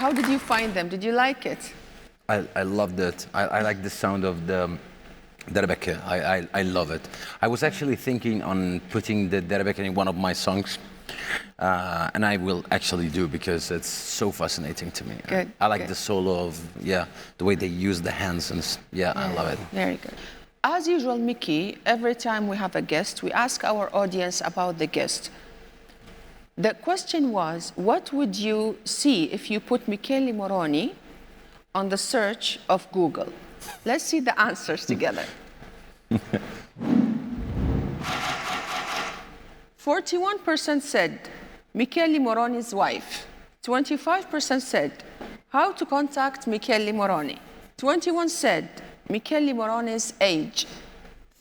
How did you find them? Did you like it? I loved it. I like the sound of the derbeke. I love it. I was actually thinking on putting the derbeke in one of my songs, and I will actually do because it's so fascinating to me. Good, I like good. the solo of the way they use the hands and I love it. Very good. As usual, Mickey, every time we have a guest, we ask our audience about the guest. The question was, what would you see if you put Michele Moroni on the search of Google? Let's see the answers together. 41% said Michele Moroni's wife. 25% said how to contact Michele Moroni. 21% said Michele Moroni's age.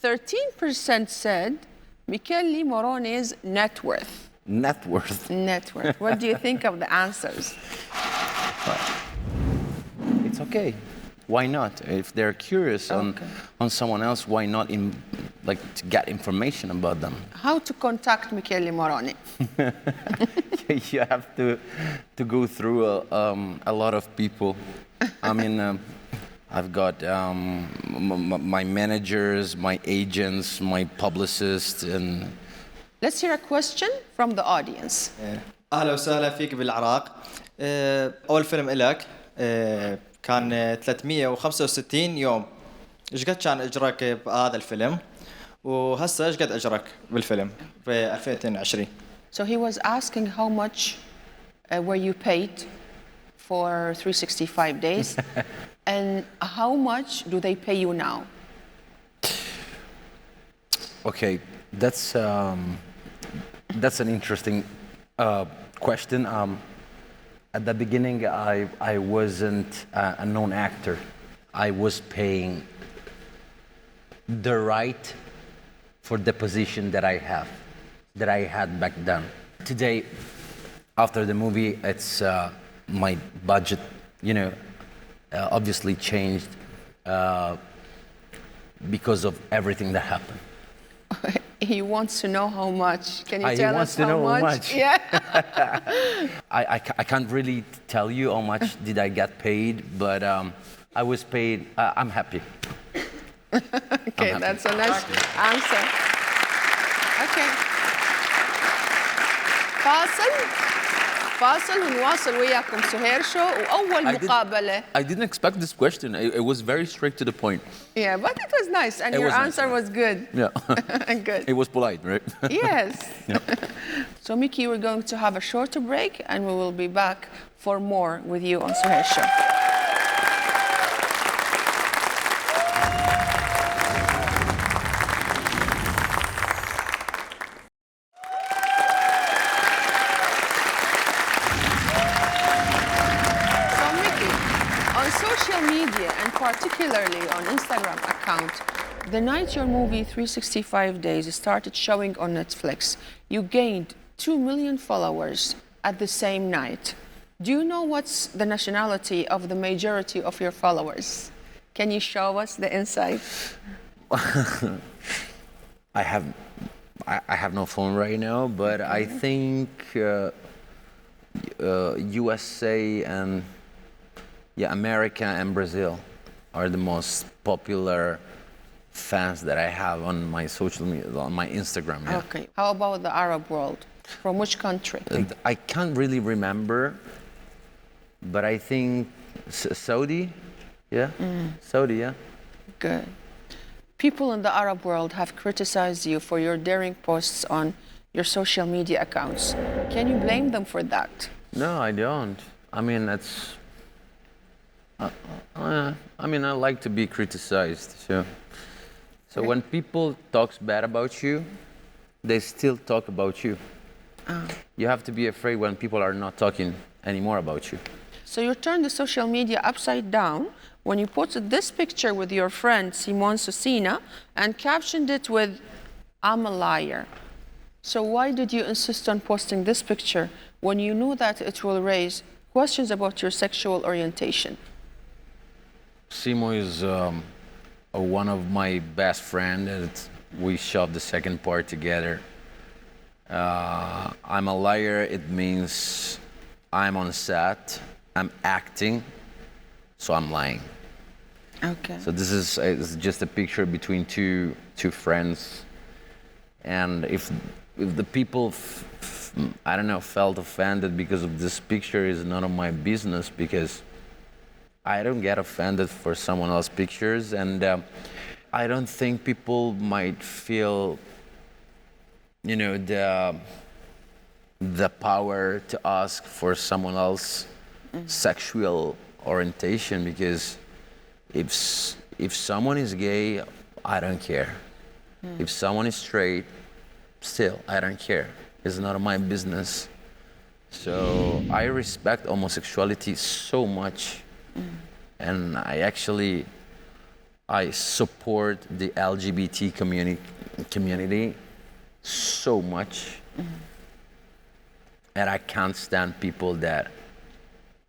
13% said Michele Moroni's net worth. Net worth. Net worth. What do you think of the answers? It's okay. Why not? If they're curious on someone else, why not to get information about them? How to contact Michele Moroni? You have to go through a lot of people. I mean, I've got my managers, my agents, my publicists, and. Let's hear a question from the audience. أهلا وسهلا فيك بالعراق. أول فيلم إلك كان 365 يوم. إيش قد كان أجرك بهذا الفيلم؟ وهسه إيش قد أجرك بالفيلم في 2020؟ So he was asking how much were you paid for 365 days and how much do they pay you now? Okay, that's an interesting question. At the beginning, I wasn't a known actor. I was paying the right for the position that I had back then. Today, after the movie, it's my budget, obviously changed because of everything that happened. He wants to know how much. Can you tell us how much? He wants to know how much. Yeah. I can't really tell you how much did I get paid, but I was paid. I'm happy. Okay, that's a nice answer. Okay. فاصل ونواصل وياكم سهير شو وأول مقابلة. I didn't expect this question. It was very straight to the point. Yeah, but it was nice and your answer was good. Yeah. Good. It was polite, right? Yes. Yeah. So Mickey, we're going to have a shorter break and we will be back for more with you on Souhair Show. Particularly on Instagram account, the night your movie 365 Days started showing on Netflix, you gained 2 million followers at the same night. Do you know what's the nationality of the majority of your followers? Can you show us the insight? I have no phone right now, but I think USA and America and Brazil are the most popular fans that I have on my social media, on my Instagram. Yeah. Okay. How about the Arab world? From which country? I can't really remember, but I think Saudi. Yeah. Saudi. Yeah. Good. People in the Arab world have criticized you for your daring posts on your social media accounts. Can you blame them for that? No, I don't. I mean, it's. I like to be criticized. So when people talk bad about you, they still talk about you. You have to be afraid when people are not talking anymore about you. So you turned the social media upside down when you posted this picture with your friend Simone Susina and captioned it with, "I'm a liar." So why did you insist on posting this picture when you knew that it will raise questions about your sexual orientation? Simo is one of my best friends, and we shot the second part together. I'm a liar. It means I'm on set I'm acting, so I'm lying. Okay. So this is just a picture between two friends, and if the people I don't know, felt offended because of this picture, is none of my business, because I don't get offended for someone else's pictures, and I don't think people might feel, you know, the power to ask for someone else's sexual orientation, because if someone is gay, I don't care. If someone is straight, still, I don't care. It's none of my business. So I respect homosexuality so much, and I support the LGBT community so much, and I can't stand people that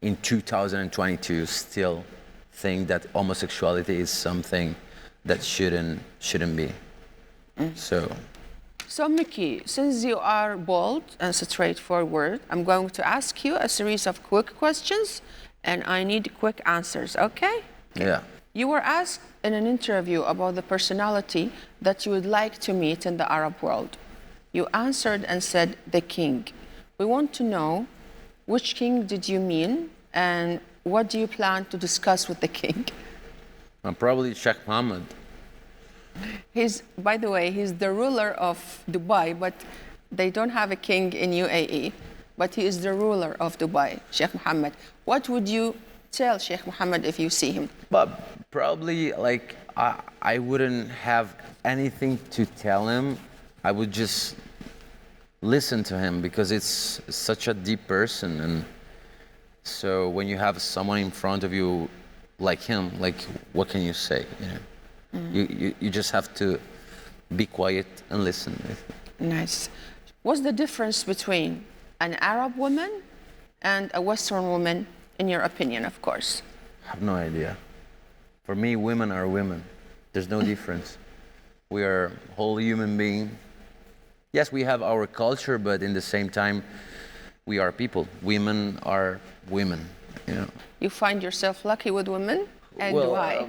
in 2022 still think that homosexuality is something that shouldn't be. So, Mickey, since you are bold and straightforward, I'm going to ask you a series of quick questions, and I need quick answers, okay? Yeah. You were asked in an interview about the personality that you would like to meet in the Arab world. You answered and said, the king. We want to know, which king did you mean, and what do you plan to discuss with the king? Probably Sheikh Mohammed. By the way, he's the ruler of Dubai, but they don't have a king in UAE. But he is the ruler of Dubai, Sheikh Mohammed. What would you tell Sheikh Mohammed if you see him? But probably, like, I wouldn't have anything to tell him. I would just listen to him, because it's such a deep person. And so when you have someone in front of you like him, like, what can you say, you know? You just have to be quiet and listen. Nice. What's the difference between an Arab woman and a Western woman, in your opinion, of course? I have no idea. For me, women are women. There's no difference. We are whole human being. Yes, we have our culture, but in the same time, we are people. Women are women, you know. You find yourself lucky with women? And well, why?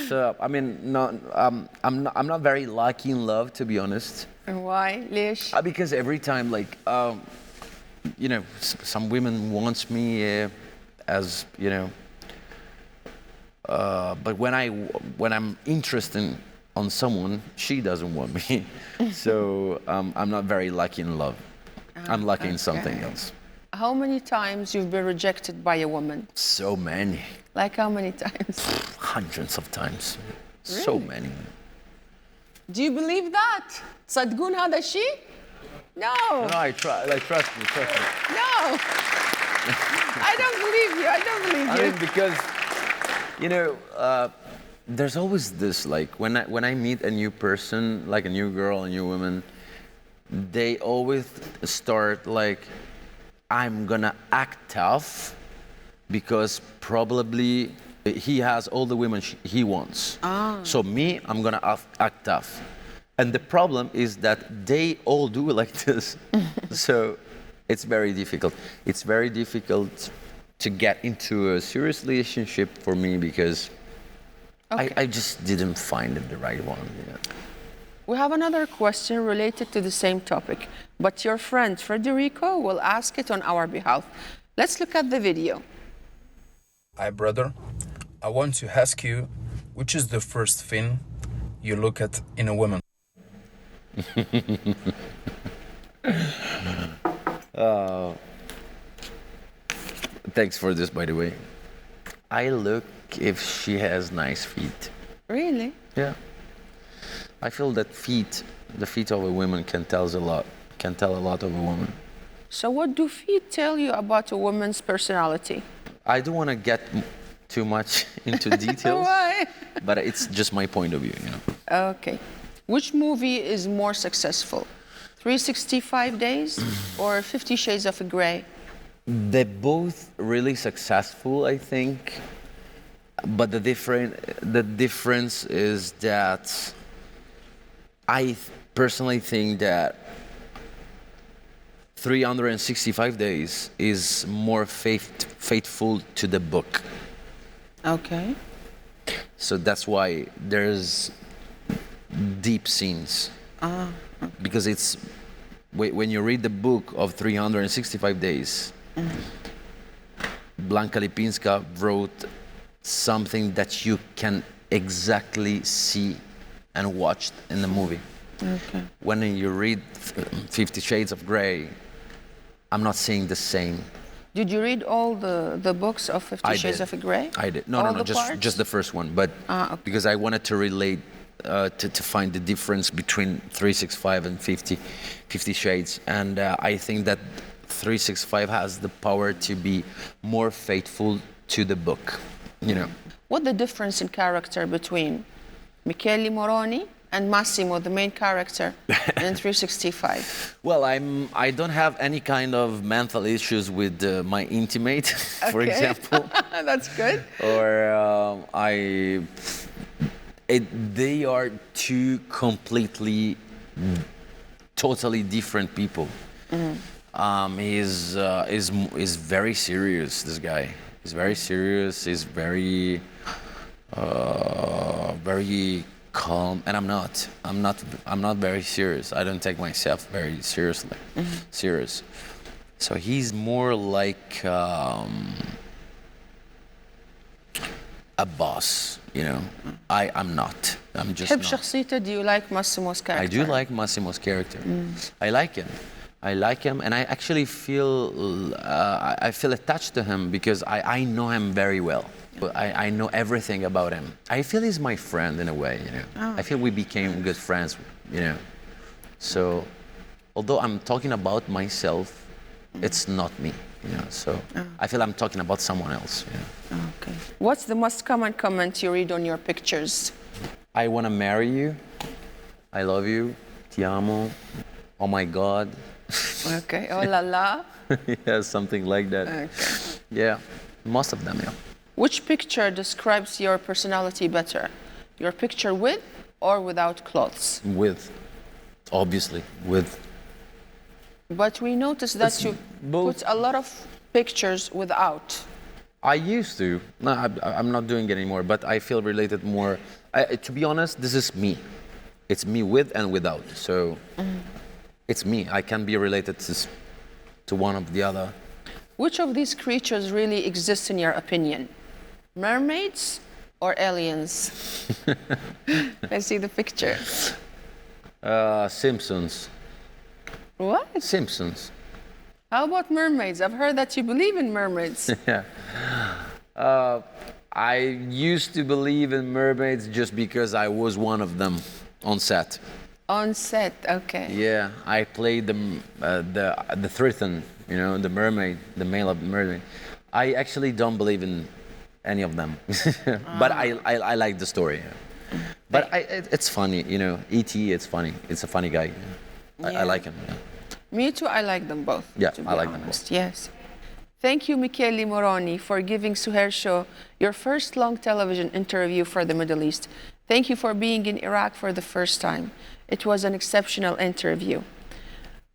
So, I mean, I'm not very lucky in love, to be honest. And why? ليش? Because every time, like, you know, some women wants me as, you know, but when I'm interested on someone, she doesn't want me. So I'm not very lucky in love. I'm lucky in something else. How many times you've been rejected by a woman? So many. Like how many times? Hundreds of times. Really? So many. Do you believe that? تصدقون هذا الشيء? No. No, trust me. No. I don't believe you. I don't believe you. I mean, because, you know, there's always this, like, when I meet a new person, like a new girl, a new woman, they always start like, I'm gonna act tough because probably he has all the women he wants. So me, I'm gonna act tough. And the problem is that they all do like this. So it's very difficult. It's very difficult to get into a serious relationship for me, because I just didn't find it the right one. Yeah. We have another question related to the same topic, but your friend Federico will ask it on our behalf. Let's look at the video. Hi, brother. I want to ask you, which is the first thing you look at in a woman? Thanks for this, by the way. I look if she has nice feet. Really? Yeah. I feel that the feet of a woman can tell a lot of a woman. So what do feet tell you about a woman's personality? I don't want to get too much into details. Why? But it's just my point of view, you know. Okay. Which movie is more successful? 365 Days or 50 Shades of Grey? They're both really successful, I think. But the difference is that I personally think that 365 days is more faithful to the book. Okay. So that's why there's deep scenes. Because it's when you read the book of 365 days, Blanka Lipinska wrote something that you can exactly see and watch in the movie. Okay. When you read 50 Shades of Grey, I'm not seeing the same. Did you read all the books of 50 Shades of Grey? I did. All No, the just the first one. But okay. because I wanted to relate, to find the difference between 365 and 50 Shades. And I think that 365 has the power to be more faithful to the book, you know. What the difference in character between Michele Moroni and Massimo, the main character, in 365? Well, I don't have any kind of mental issues with my intimate, for example. That's good. Or they are two completely, totally different people. He's very serious. This guy. He's very serious. He's very calm, and I'm not very serious. I don't take myself very seriously. Serious. So he's more like a boss, you know. I'm not. I'm just تحب not. شخصيته? Do you like Massimo's character? I do like Massimo's character. I like him, and I actually feel I feel attached to him because I know him very well. I know everything about him. I feel he's my friend in a way, you know. I feel we became good friends, you know. So, although I'm talking about myself, it's not me, you know. So I feel I'm talking about someone else, you know. Okay. What's the most common comment you read on your pictures? I want to marry you. I love you. Ti amo. Oh my God. Okay. Oh la la. Yeah, something like that. Okay. Yeah, most of them, yeah. Which picture describes your personality better? Your picture with or without clothes? With, obviously, with. But we noticed that you both. put a lot of pictures without. I used to. No, I'm not doing it anymore, but I feel related more. To be honest, this is me. It's me with and without. So it's me. I can be related to one of the other. Which of these creatures really exists in your opinion? Mermaids or aliens? Let's see the picture. Simpsons. What? Simpsons. How about mermaids? I've heard that you believe in mermaids. Yeah. I used to believe in mermaids just because I was one of them on set. On set, okay. Yeah, I played the Thriton, you know, the mermaid, the male of the mermaid. I actually don't believe in any of them, but I like the story. But it's funny, you know. E.T. It's funny. It's a funny guy. I like him. Yeah. Me too. I like them both. Yeah, to be I like honest. them both. Yes. Thank you, Michele Moroni, for giving Souhair Show your first long television interview for the Middle East. Thank you for being in Iraq for the first time. It was an exceptional interview.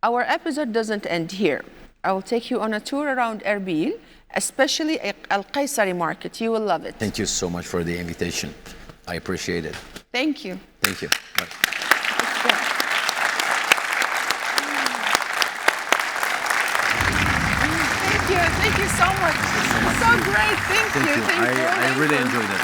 Our episode doesn't end here. I will take you on a tour around Erbil, especially القيسي market. You will love it. Thank you so much for the invitation. I appreciate it. Thank you. Thank you. Bye. Thank you so much. So great. Thank you. I really enjoyed it.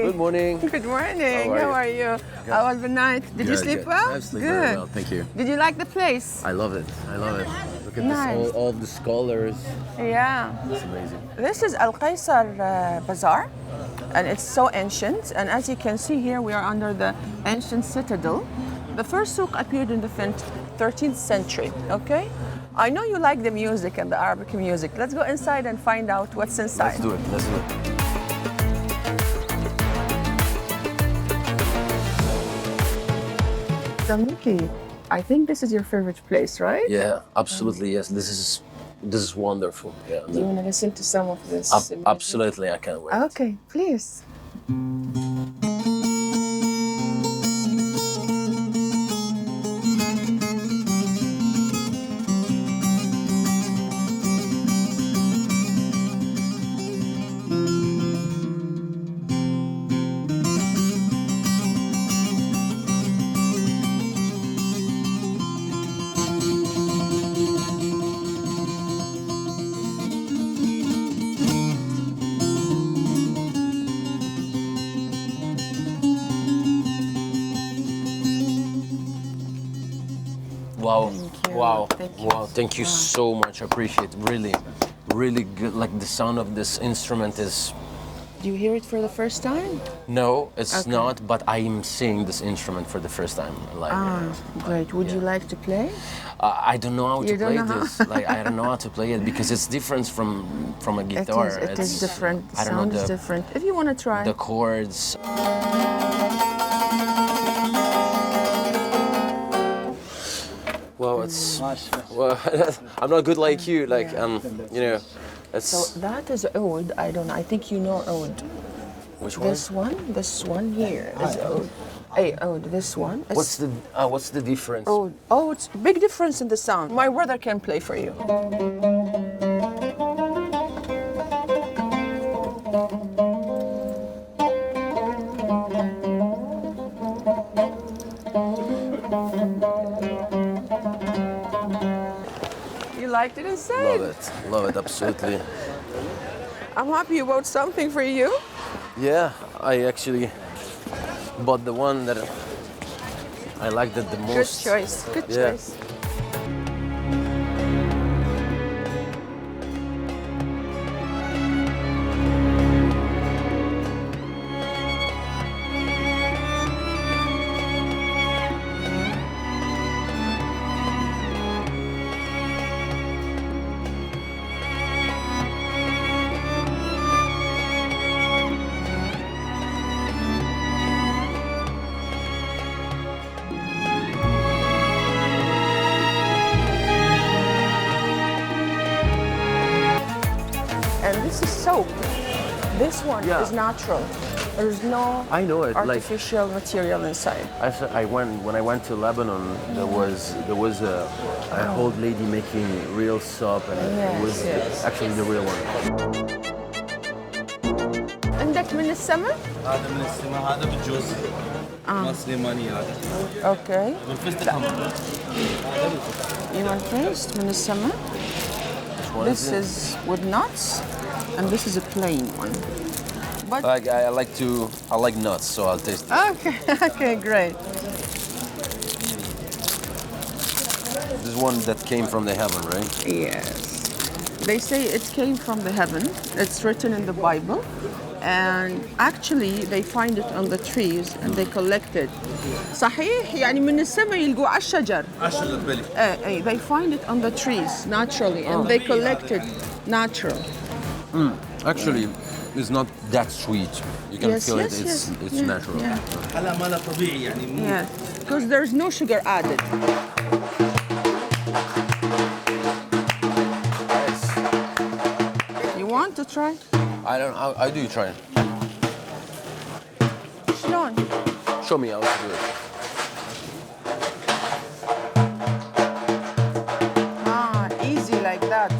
Good morning. Good morning. How are you? Good. How was the night? Did you sleep well? I sleep very well, thank you. Did you like the place? I love it. I love it. Look at Nice. this, all the scholars. Yeah. It's amazing. This is Al-Qaisar Bazaar, and it's so ancient. And as you can see here, we are under the ancient citadel. The first souk appeared in the 13th century, okay? I know you like the music and the Arabic music. Let's go inside and find out what's inside. Let's do it. Let's do it. So Mickey, I think this is your favorite place, right? Yeah, absolutely. Yes, this is wonderful. Yeah. Do you want to listen to some of this? Absolutely, I can't wait. Okay, please. Wow. you. Wow. Thank you. Wow. Thank you so much. I appreciate it. Really, really good. Like the sound of this instrument is. Do you hear it for the first time? No, it's Okay. not. But I am seeing this instrument for the first time. Like. Great. Would you like to play? I don't know how You to don't play know how? this. Like I don't know how to play it because it's different from a guitar. It is It's- different. The I don't sound know is different. If you want to try. the chords. Well, it's well. I'm not good like you. Like you know, it's So that is oud. I don't know. I think you know oud. which one? This one here is oud. Hey, oud. This one. is What's the difference? oud. Oh, it's big difference in the sound. My brother can play for you. You liked it inside? Love it, absolutely. I'm happy you bought something for you. Yeah, I actually bought the one that I liked it the Good most. choice. Good Yeah. choice. And this is soap. This one Yeah. is natural. There's no I know it, like- artificial material inside. When I went to Lebanon, there was a old lady making real soap, and Yes, it was yes. actually the real one. عندك من السماء؟ هذا من السماء هذا بالجوز ما سليماني هذا Okay. بالفستق هم You want taste من السماء? What This is it? is with nuts, and this is a plain one. But I like nuts, so I'll taste it. okay, okay, great. This one that came from the heaven, right? Yes. They say it came from the heaven. It's written in the Bible. And actually they find it on the trees and they collect it. صحيح يعني من السماء يلقوا على الشجر. عشرة بلي They find it on the trees naturally and they collect it natural. Actually, it's not that sweet. You can Yes, feel yes, it. yes. It's Yeah, natural. yeah. هلا ماله طبيعي يعني مو Yeah, because there's no sugar added. You want to try? I do try. شلون؟ Show me how to do it. Easy like that.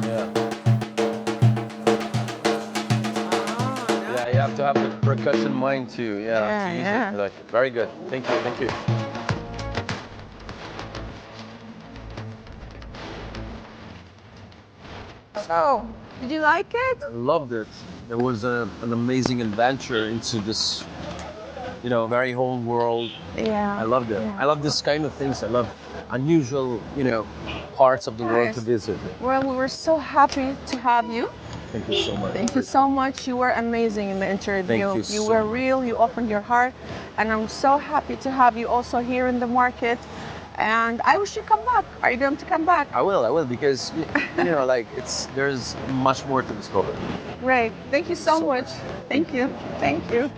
Yeah. Yeah, you have to have the percussion mind too. Yeah. Yeah, to use yeah. it. Like, very good. Thank you. Thank you. So, did you like it? I loved it. It was an amazing adventure into this, very whole world. Yeah. I loved it. Yeah. I love this kind of things. I love unusual, parts of the world Nice. to visit. Well, we were so happy to have you. Thank you so much. Thank you so much. You were amazing in the interview. Thank you You so were much. real. You opened your heart, and I'm so happy to have you also here in the market. and I wish you come back. Are you going to come back? I will, because you know, like there's much more to discover. Great. Thank you so much. Thank you. Thank you.